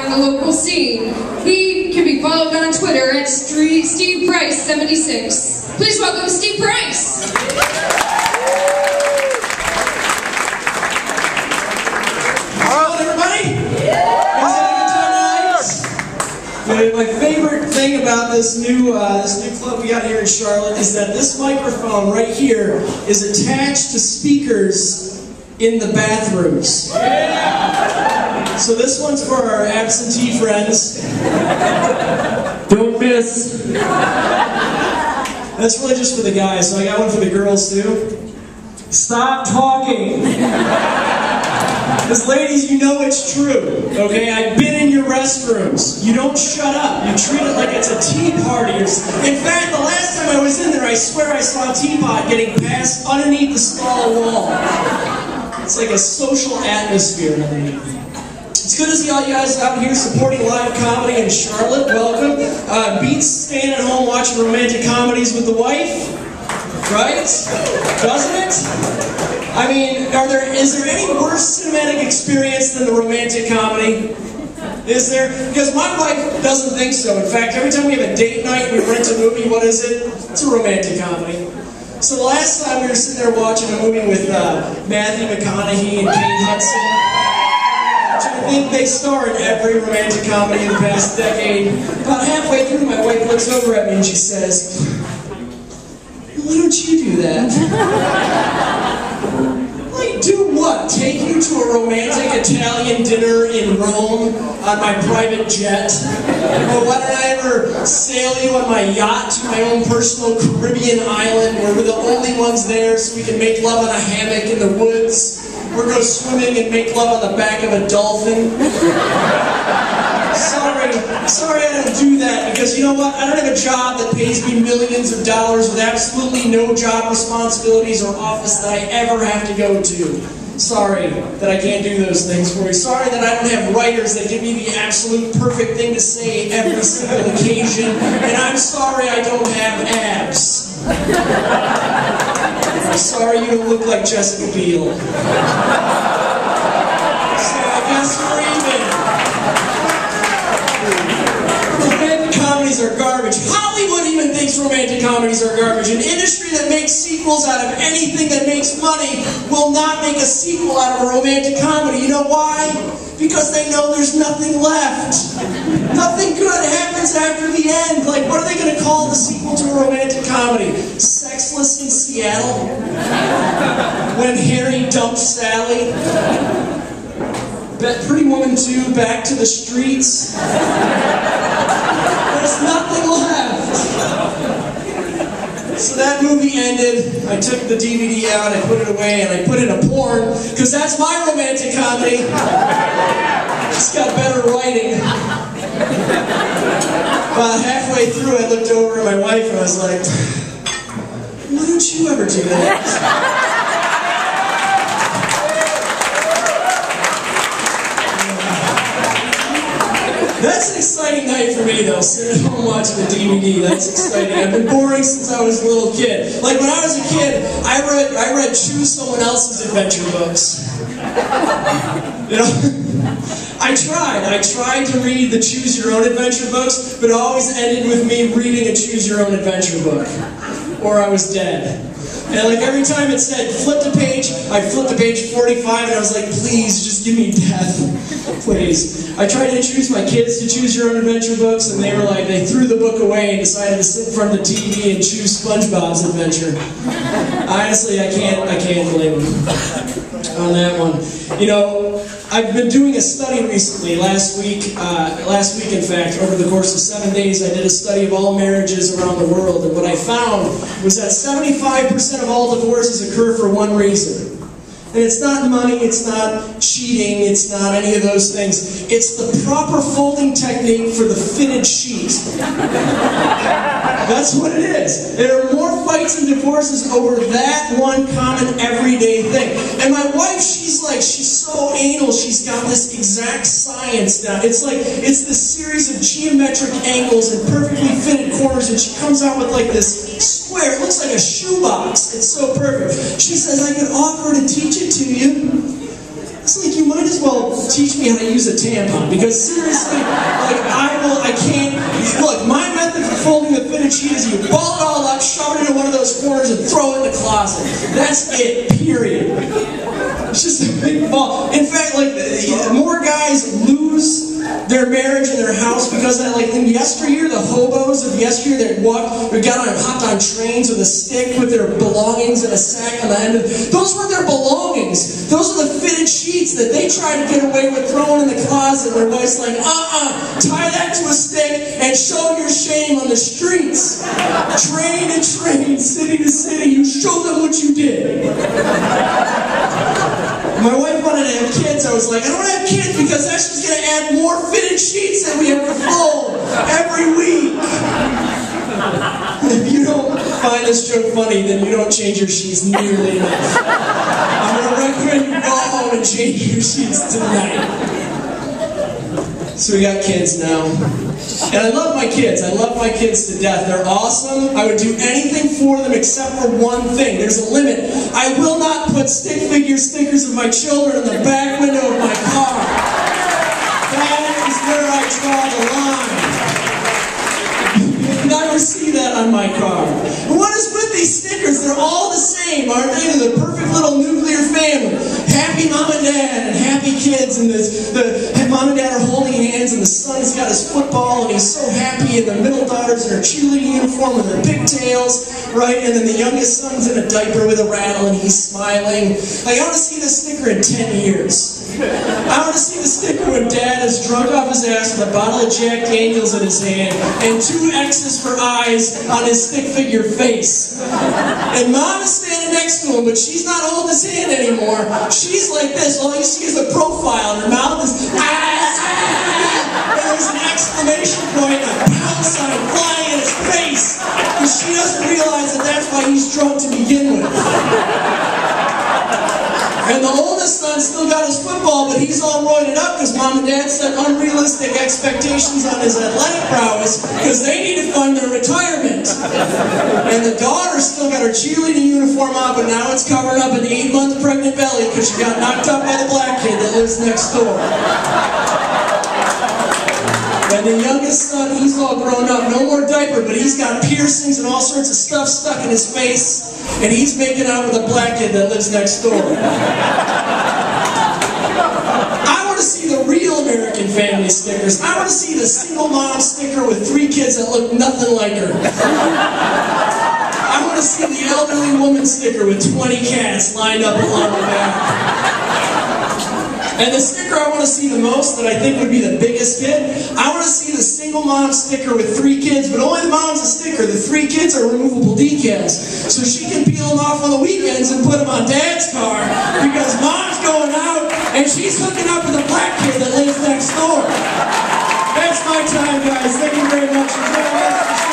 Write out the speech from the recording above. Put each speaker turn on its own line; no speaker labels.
on the local scene. He can be followed on Twitter at Steve Price 76. Please welcome Steve Price.
My favorite thing about this new club we got here in Charlotte is that this microphone right here is attached to speakers in the bathrooms. Yeah. So this one's for our absentee friends. Don't miss. That's really just for the guys, so I got one for the girls too. Stop talking. Because ladies, you know it's true, okay? I've been in your restrooms. You don't shut up. You treat it like it's a tea party. In fact, the last time I was in there, I swear I saw a teapot getting passed underneath the stall wall. It's like a social atmosphere underneath. It's good to see all you guys out here supporting live comedy in Charlotte. Welcome. Beats staying at home watching romantic comedies with the wife, right? Doesn't it? I mean, is there any worse cinematic experience than the romantic comedy? Is there? Because my wife doesn't think so. In fact, every time we have a date night, we rent a movie, what is it? It's a romantic comedy. So the last time we were sitting there watching a movie with Matthew McConaughey and Kate Hudson, which I think they star in every romantic comedy in the past decade. About halfway through, my wife looks over at me and she says, "Why don't you do that?" Like, do what? Take you to a romantic Italian dinner in Rome on my private jet? Or why don't I ever sail you on my yacht to my own personal Caribbean island where we're the only ones there so we can make love on a hammock in the woods? Or go swimming and make love on the back of a dolphin? Sorry I don't do that, because you know what? I don't have a job that pays me millions of dollars with absolutely no job responsibilities or office that I ever have to go to. Sorry that I can't do those things for you. Sorry that I don't have writers that give me the absolute perfect thing to say every single occasion. And I'm sorry I don't have abs. I'm sorry you don't look like Jessica Biel. So I guess we're even. Romantic comedies are garbage. Hollywood even thinks romantic comedies are garbage. An industry that makes sequels out of anything that makes money will not make a sequel out of a romantic comedy. You know why? Because they know there's nothing left. Nothing good happens after the end. Like, what are they going to call the sequel to a romantic comedy? Sexless in Seattle? When Harry dumped Sally? Pretty Woman 2, Back to the Streets? There's nothing left. So that movie ended, I took the DVD out, I put it away, and I put in a porn, because that's my romantic comedy. It's got better writing. About halfway through, I looked over at my wife and I was like, "Why don't you ever do that?" That's an exciting night for me, though, sitting at home watching the DVD. That's exciting. I've been boring since I was a little kid. Like, when I was a kid, I read Choose Someone Else's adventure books. You know? I tried to read the Choose Your Own Adventure books, but it always ended with me reading a Choose Your Own Adventure book. Or I was dead. And like every time it said, flip to page, I flipped to page 45 and I was like, please, just give me death. Please. I tried to introduce my kids to Choose Your Own Adventure books and they were like, they threw the book away and decided to sit in front of the TV and choose SpongeBob's Adventure. Honestly, I can't blame them on that one. You know, I've been doing a study recently, last week in fact, over the course of 7 days, I did a study of all marriages around the world, and what I found was that 75% of all divorces occur for one reason. And it's not money, it's not cheating, it's not any of those things. It's the proper folding technique for the fitted sheet. That's what it is. There are more fights and divorces over that one common everyday thing. And my wife, she's so anal, she's got this exact science down. It's this series of geometric angles and perfectly fitted corners, and she comes out with like this square. It looks like a shoebox. It's so perfect. She says, I could offer to teach it to you. It's like, you might as well teach me how to use a tampon, because seriously, like, I can't, look, my method for folding the fitted sheet is you ball it all up, shove it into one of those corners, and throw it in the closet. That's it, period. It's just a big ball. In fact, like, more guys lose their marriage and their house because of that. Like, in yesteryear, the hobos of yesteryear, they hopped on trains with a stick with their belongings and a sack on the end of it. Those were their belongings. Those are the fitted sheets that they tried to get away with throwing in the closet. Their wife's like, tie that to a stick and show your shame on the streets. Train to train, city to city, you show them what you did. My wife wanted to have kids. I was like, I don't want to have kids because that's just going to add more fitted sheets that we have to fold every week. If you don't find this joke funny, then you don't change your sheets nearly enough. I'm going to recommend you go home and change your sheets tonight. So we got kids now. And I love my kids. I love my kids to death. They're awesome. I would do anything for them except for one thing. There's a limit. I will not put stick figure stickers of my children in the back window of my car. That is where I draw the line. You'll never see that on my car. And what is with these stickers? They're all the same, aren't they? They're the perfect little nuclear family. Happy mom and dad and happy kids, and the mom and dad are holding hands, and the son's got his football and he's so happy, and the middle daughter's in her cheerleading uniform with her pigtails, right? And then the youngest son's in a diaper with a rattle and he's smiling. Like, I want to see this sticker in 10 years. I want to see the sticker when dad is drunk off his ass with a bottle of Jack Daniels in his hand and 2 X's for eyes on his stick figure face. And mom is standing next to him, but she's not holding his hand anymore. She's like this. All you see is a profile, and her mouth is and there's an exclamation point and a pound sign flying in his face. Because she doesn't realize that that's why he's drunk to begin with. And the oldest son still got his football, but he's all roided up because mom and dad set unrealistic expectations on his athletic prowess because they need to fund their retirement. And the daughter still got her cheerleading uniform on, but now it's covering up an 8-month pregnant belly because she got knocked up by the black kid that lives next door. And the youngest son, he's all grown up, no more diaper, but he's got piercings and all sorts of stuff stuck in his face, and he's making out with a black kid that lives next door. I want to see the real American Family stickers. I want to see the single mom sticker with 3 kids that look nothing like her. I want to see the elderly woman sticker with 20 cats lined up along the back. And the sticker I want to see the most, that I think would be the biggest hit, I want to see the single mom sticker with 3 kids, but only the mom's a sticker. The 3 kids are removable decals. So she can peel them off on the weekends and put them on dad's car, because mom's going out and she's hooking up with a black kid that lives next door. That's my time, guys. Thank you very much for joining us.